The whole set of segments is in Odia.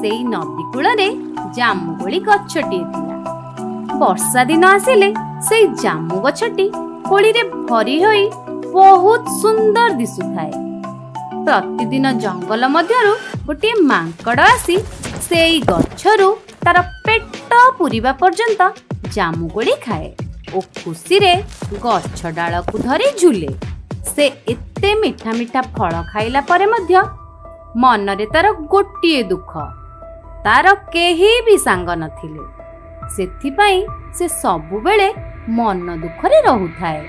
ସେଇ ନଦୀ କୂଳରେ ଜାମୁକୋଳି ଗଛଟିଏ ଥିଲା। ବର୍ଷା ଦିନ ଆସିଲେ ସେଇ ଜାମୁ ଗଛଟି କୋଳିରେ ଭରି ହୋଇ ବହୁତ ସୁନ୍ଦର ଦିଶୁଥାଏ। ପ୍ରତିଦିନ ଜଙ୍ଗଲ ମଧ୍ୟରୁ ଗୋଟିଏ ମାଙ୍କଡ ଆସି ସେଇ ଗଛରୁ ତାର ପେଟ ପୂରିବା ପର୍ଯ୍ୟନ୍ତ ଜାମୁକୋଳି ଖାଏ ଓ ଖୁସିରେ ଗଛ ଡାଳକୁ ଧରି ଝୁଲେ। ସେ ଏତେ ମିଠା ମିଠା ଫଳ ଖାଇଲା ପରେ ମଧ୍ୟ ମନରେ ତାର ଗୋଟିଏ ଦୁଃଖ, ତାର କେହି ବି ସାଙ୍ଗ ନଥିଲେ। ସେଥିପାଇଁ ସେ ସବୁବେଳେ ମନ ଦୁଃଖରେ ରହୁଥାଏ।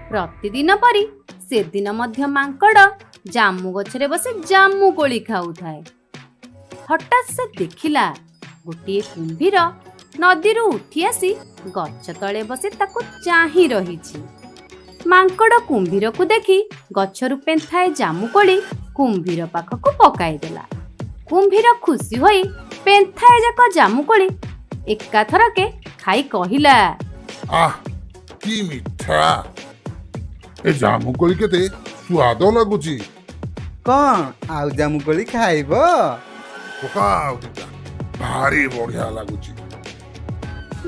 ପ୍ରତିଦିନ ପରି ସେଦିନ ମଧ୍ୟ ମାଙ୍କଡ ଜାମୁ ଗଛରେ ବସି ଜାମୁକୋଳି ଖାଉଥାଏ। ହଠାତ୍ ସେ ଦେଖିଲା ଗୋଟିଏ କୁମ୍ଭୀର ନଦୀରୁ ଉଠି ଆସି ଗଛ ତଳେ ବସି ତାକୁ ଚାହିଁ ରହିଛି। ମାଙ୍କଡ କୁମ୍ଭୀରକୁ ଦେଖି ଗଛରୁ ପେନ୍ଥାଏ ଜାମୁକୋଳି କୁମ୍ଭୀର ପାଖକୁ ପକାଇଦେଲା। କୁମ୍ଭୀର ଖୁସି ହୋଇ ପେନ୍ଥାଏ ଯାକ ଜାମୁକୋଳି ଏକାଥରକେ ଖାଇ କହିଲା, ଆଃ କି ମିଠା! ଏ ଜାମୁକୋଳି କେତେ ସ୍ୱାଦ ଲାଗୁଛି। କଣ ଆଉ ଜାମୁକୋଳି ଖାଇବ? ପକାଅ ଦିଟା, ଭାରି ବଢିଆ ଲାଗୁଛି।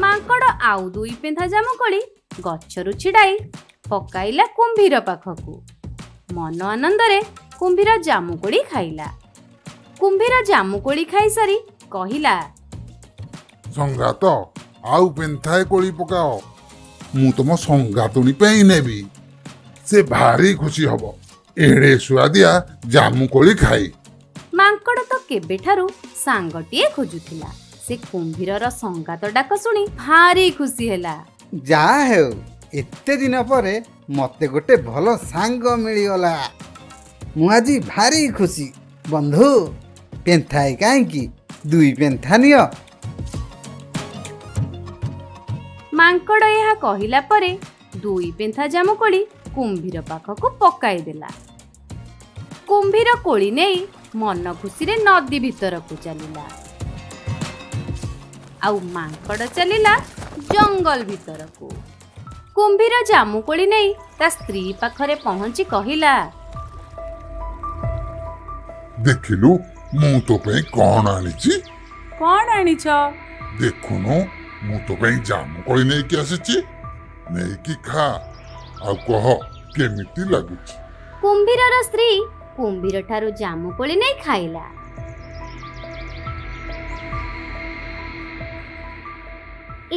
ମାଙ୍କଡ ଆଉ ଦୁଇ ପେନ୍ଥା ଜାମୁକୋଳି ଗଛରୁ ଛିଡାଇ ପକାଇଲା କୁମ୍ଭୀର ପାଖକୁ। ମନ ଆନନ୍ଦରେ କୁମ୍ଭୀର ଜାମୁକୋଳି ଖାଇଲା। କୁମ୍ଭୀର ଜାମୁକୋଳି ଖାଇସାରି କହିଲା, ସଙ୍ଗାତ ଆଉ ପେନ୍ଥାଏ କୋଳି ପକାଅ, ମୁଁ ତମ ସଙ୍ଗାତୁଣୀ ପାଇଁ ନେବି। ସେ ଭାରି ଖୁସି ହବ ଏଡେ ସୁଆଦିଆ ଜାମୁକୋଳି ଖାଇ। ମାଙ୍କଡ ତ କେବେଠାରୁ ସାଙ୍ଗଟିଏ ଖୋଜୁଥିଲା। ସେ କୁମ୍ଭୀରର ସଙ୍ଗାତ ଡାକ ଶୁଣି ଭାରି ଖୁସି ହେଲା। ଯାହା ହେଉ ଏତେ ଦିନ ପରେ ମତେ ଗୋଟେ ଭଲ ସାଙ୍ଗ ମିଳିଗଲା। ମୁଁ ଆଜି ଭାରି ଖୁସି। ବନ୍ଧୁ, ପେନ୍ଥାଏ କାହିଁକି, ଦୁଇ ପେନ୍ଥା ନିଅ। ମାଙ୍କଡ ଏହା କହିଲା ପରେ ଦୁଇ ପେନ୍ଥା ଜାମୁକୋଳି କୁମ୍ଭୀର ପାଖକୁ ପକାଇଦେଲା। କୁମ୍ଭୀର କୋଳି ନେଇ ମନ ଖୁସିରେ ନଦୀ ଭିତରକୁ ଚାଲିଲା। ଆଉ ମାଙ୍କଡ ଚାଲିଲା ଜଙ୍ଗଲ ଭିତରକୁ। କୁମ୍ଭୀର ଜାମୁକୋଳି ନେଇ ତା ସ୍ତ୍ରୀ ପାଖରେ ପହଞ୍ଚି କହିଲା, ଦେଖିଲୁ ମୁଁ ତୋ ପାଇଁ କଣ ଆଣିଛି? କଣ ଆଣିଛ? ଦେଖୁନୁ ମୁଁ ତୋ ପାଇଁ ଜାମୁକୋଳି ନେଇକି ଆସିଛି, ନେଇକି ଖା, ଆଉ କହ କେମିତି ଲାଗୁଛି। କୁମ୍ଭୀରର ସ୍ତ୍ରୀ କୁମ୍ଭୀର ଠାରୁ ଜାମୁକୋଳି ନେଇ ଖାଇଲା।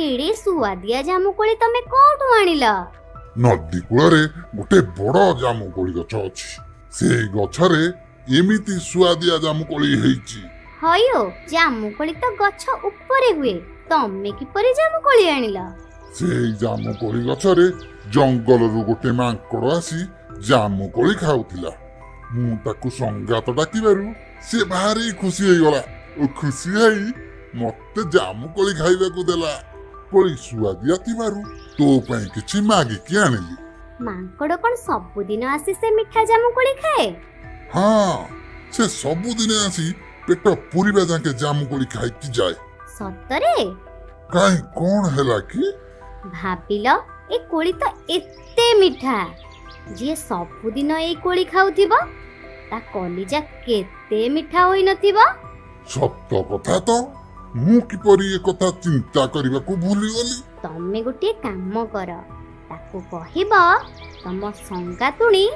ଏଡେ ସୁଆଦିଆ ଜାମୁକୋଳି ତମେ କୋଉଠୁ ଆଣିଲ? ନଦୀ କୂଳରେ ଗୋଟେ ବଡ ଜାମୁକୋଳି ଗଛ ଅଛି। ସେଇ ଗଛରେ ଏମିତି ସୁଆଦିଆ ଜାମୁକୋଳି ହେଇଛି। ହଇଓ, ଜାମୁକୋଳି ତ ଗଛ ଉପରେ ହୁଏ, ତମେ କିପରି ଜାମୁକୋଳି ଆଣିଲ? ସେଇ ଜାମୁକୋଳି ଗଛରେ ଜଙ୍ଗଲରୁ ଗୋଟେ ମାଙ୍କଡ ଆସି ଜାମୁକୋଳି ଖାଉଥିଲା। ମୁଁ ତାକୁ ସଙ୍ଗାତ ଡାକିବାରୁ ସେ ଭାରି ଖୁସି ହେଇଗଲା ଓ ଖୁସି ହେଇ ମତେ ଜାମୁକୋଳି ଖାଇବାକୁ ଦେଲା। କୋଳି ସୁଆଦିଆ ଥିବାରୁ ତୋ ପାଇଁ କିଛି ମାଗିକି ଆଣିଲି। ମାଙ୍କଡ କଣ ସବୁଦିନ ଆସି ସେ ମିଠା ଜାମୁକୋଳି ଖାଏ? ହଁ, ସେ ସବୁଦିନ ଆସି ପେଟ ପୁରିବା ଯାକେ ଜାମୁକୋଳି ଖାଇକି ଯାଏ। ସତରେ? କାହିଁ କଣ ହେଲା କି? ଭାବିଲ, ଏ କୋଳି ତ ଏତେ ମିଠା। ଯିଏ ସବୁଦିନ ଏଇ କୋଳି ଖାଉଥିବ ତା କଲିଜା କେତେ ମିଠା ହୋଇନଥିବ। ସତ କଥା ତ, ମୁଁ କିପରି ଏକଥା ଚିନ୍ତା କରିବାକୁ ଭୁଲିଗଲି। ତମେ ଗୋଟିଏ କାମ କର, ତାକୁ କହିବ ତମ ସଙ୍ଗାତୁଣୀ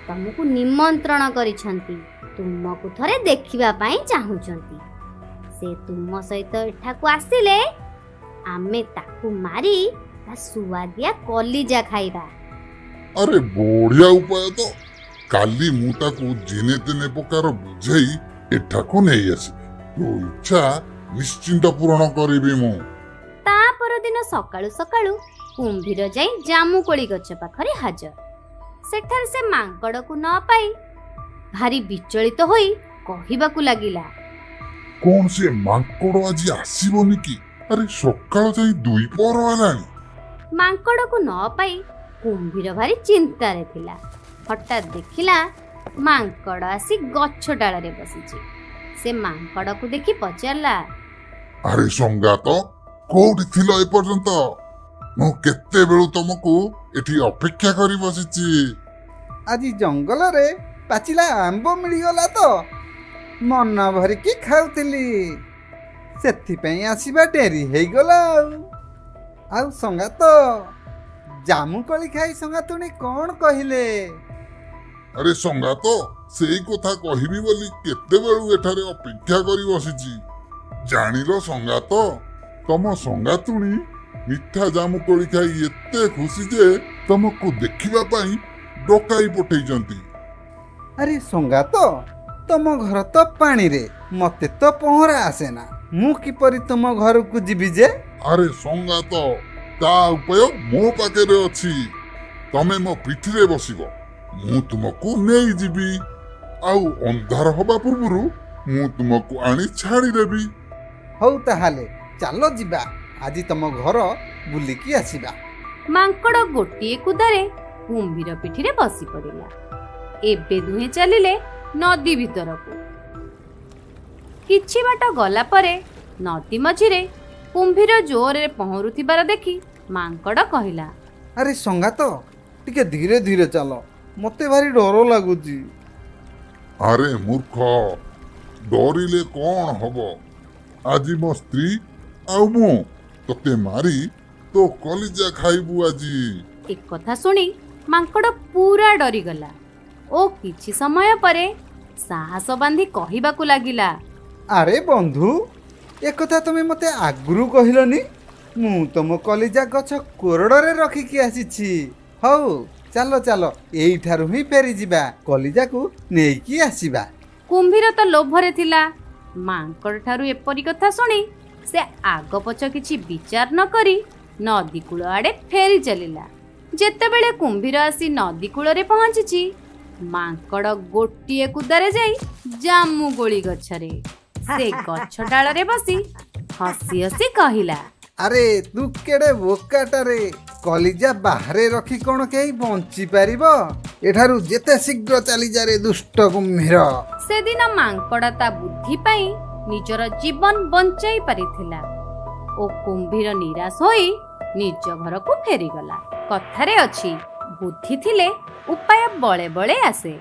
ତମକୁ ନିମନ୍ତ୍ରଣ କରିଛନ୍ତି, ତୁମକୁ ଥରେ ଦେଖିବା ପାଇଁ ଚାହୁଁଛନ୍ତି। ସେ ତୁମ ସହିତ ଏଠାକୁ ଆସିଲେ ଆମେ ତାକୁ ମାରି ତା ସୁଆଦିଆ କଲିଜା ଖାଇବା। ଆରେ ବଢିଆ ଉପାୟ ତ। କାଲି ମୁଁ ତାକୁ ଦିନେ ଦିନେ ପ୍ରକାର ବୁଝେଇ ଏଠାକୁ ନେଇ ଆସିବି। ତୋ ଇଚ୍ଛା ନିଶ୍ଚିନ୍ତ ପୂରଣ କରିବି ମୁଁ। ତା ପରଦିନ ସକାଳୁ ସକାଳୁ କୁମ୍ଭୀର ଯାଇ ଜାମୁକୋଳି ଗଛ ପାଖରେ ହାଜର। ସେଠାରେ ସେ ମାଙ୍କଡକୁ ନ ପାଇ ଭାରି ବିଚଳିତ ହୋଇ କହିବାକୁ ଲାଗିଲା, କଣ ସେ ମାଙ୍କଡ ଆଜି ଆସିବନି କି? ଆରେ ସକାଳ ଯାଇ 2 ପହର ହେଲାଣି। ମାଙ୍କଡକୁ ନ ପାଇ କୁମ୍ଭୀର ଭାରି ଚିନ୍ତାରେ ଥିଲା। ହଠାତ୍ ଦେଖିଲା ମାଙ୍କଡ ଆସି ଗଛ ଡାଳରେ ବସିଛି। ସେ ମାଙ୍କଡକୁ ଦେଖି ପଚାରିଲା, ଆରେ ସଙ୍ଗାତ, କୋଉଠି ଥିଲ ଏପର୍ଯ୍ୟନ୍ତ? ମୁଁ କେତେବେଳୁ ତମକୁ ଏଠି ଅପେକ୍ଷା କରି ବସିଛି। ଆଜି ଜଙ୍ଗଲରେ ପାଚିଲା ଆମ୍ବ ମିଳିଗଲା ତ ମନ ଭରିକି ଖାଉଥିଲି, ସେଥିପାଇଁ ଆସିବା ଡେରି ହେଇଗଲା। ଆଉ ସଙ୍ଗାତ, ଜାମୁକୋଳି ଖାଇ ସଙ୍ଗାତୁଣୀ କ'ଣ କହିଲେ? ଆରେ ସଙ୍ଗାତ, ସେଇ କଥା କହିବି ବୋଲି କେତେବେଳୁ ଏଠାରେ ଅପେକ୍ଷା କରି ବସିଛି। ଜାଣିଲ ସଙ୍ଗାତ, ତମ ସଙ୍ଗାତୁଣୀ ମିଠା ଜାମୁକୋଳି ଖାଇ ଏତେ ଖୁସି ଯେ ତମକୁ ଦେଖିବା ପାଇଁ ଡକାଇ ପଠେଇଛନ୍ତି। ଆରେ ସଙ୍ଗାତ, ତମ ଘର ତ ପାଣିରେ, ମତେ ତ ପହଁରା ଆସେନା, ମୁଁ କିପରି ତମ ଘରକୁ ଯିବି ଯେ? ଆରେ ସଙ୍ଗାତ, ତା ଉପାୟ ମୋ ପାଖରେ ଅଛି। ତମେ ମୋ ପିଠିରେ ବସିବ, ମୁଁ ତୁମକୁ ନେଇଯିବି, ଆଉ ଅନ୍ଧାର ହବା ପୂର୍ବରୁ ମୁଁ ତୁମକୁ ଆଣି ଛାଡ଼ିଦେବି। ହଉ ତାହେଲେ ଚାଲ ଯିବା, ଆଜି ତମ ଘର ବୁଲିକି ଆସିବା। ମାଙ୍କଡ଼ ଗୋଟିଏ କୁଦାରେ କୁମ୍ଭୀର ପିଠିରେ ବସି ପଡ଼ିଲା। ଏବେ ଦୁହେଁ ଚାଲିଲେ ନଦୀ ଭିତରକୁ। କିଛି ବାଟ ଗଲା ପରେ ନଦୀ ମଝିରେ କୁମ୍ଭୀର ଜୋରରେ ପହଁରୁଥିବାର ଦେଖି ମାଙ୍କଡ଼ କହିଲା, ଆରେ ସଙ୍ଗାତ, ଟିକେ ଧୀରେ ଧୀରେ ଚାଲ, ମତେ ଭାରି ଡର ଲାଗୁଛି। ଆରେ ମୂର୍ଖ, ଡରିଲେ କ'ଣ ହବ? ଆଜି ମୋ ସ୍ତ୍ରୀ ଆଉ ମୁଁ ତତେ ମାରି ତୋ କଲିଜା ଖାଇବୁ ଆଜି। ଏକଥା ଶୁଣି ମାଙ୍କଡ଼ ପୁରା ଡରିଗଲା ଓ କିଛି ସମୟ ପରେ ସାହସ ବାନ୍ଧି କହିବାକୁ ଲାଗିଲା, ଆରେ ବନ୍ଧୁ, ଏକଥା ତମେ ମତେ ଆଗରୁ କହିଲନି? ମୁଁ ତମ କଲିଜା ଗଛ କୋରଡ଼ରେ ରଖିକି ଆସିଛି। ହଉ ଚାଲ ଚାଲ, ଏଇଠାରୁ ହିଁ ଫେରିଯିବା, କଲିଜାକୁ ନେଇକି ଆସିବା। କୁମ୍ଭୀର ତ ଲୋଭରେ ଥିଲା। ମାଙ୍କଡ଼ ଠାରୁ ଏପରି କଥା ଶୁଣି ସେ ଆଗ ପଛ କିଛି ବିଚାର ନ କରି ନଦୀ କୂଳ ଆଡ଼େ ଫେରି ଚାଲିଲା। ଯେତେବେଳେ କୁମ୍ଭୀର ଆସି ନଦୀ କୂଳରେ ପହଞ୍ଚିଛି, ମାଙ୍କଡ଼ ଗୋଟିଏ କୁଦାରେ ଯାଇ ଜାମୁକୋଳି ଗଛରେ ସେ ଗଛ ଡାଳରେ ବସି ହସି ହସି କହିଲା, ଆରେ ତୁ କେଡ଼େ ବୋକାଟାରେ, କଲିଜା ବାହାରେ ରଖି କ'ଣ କେହି ବଞ୍ଚି ପାରିବ? ଏଠାରୁ ଯେତେ ଶୀଘ୍ର ଚାଲିଯାରେ ଦୁଷ୍ଟ କୁମ୍ଭୀର। ସେଦିନ ମାଙ୍କଡ଼ ତା ବୁଦ୍ଧି ପାଇଁ ନିଜର ଜୀବନ ବଞ୍ଚାଇ ପାରିଥିଲା ଓ କୁମ୍ଭୀର ନିରାଶ ହୋଇ ନିଜ ଘରକୁ ଫେରିଗଲା। କଥାରେ ଅଛି, ବୁଦ୍ଧି ଥିଲେ ଉପାୟ ବଳେ ବଳେ ଆସେ।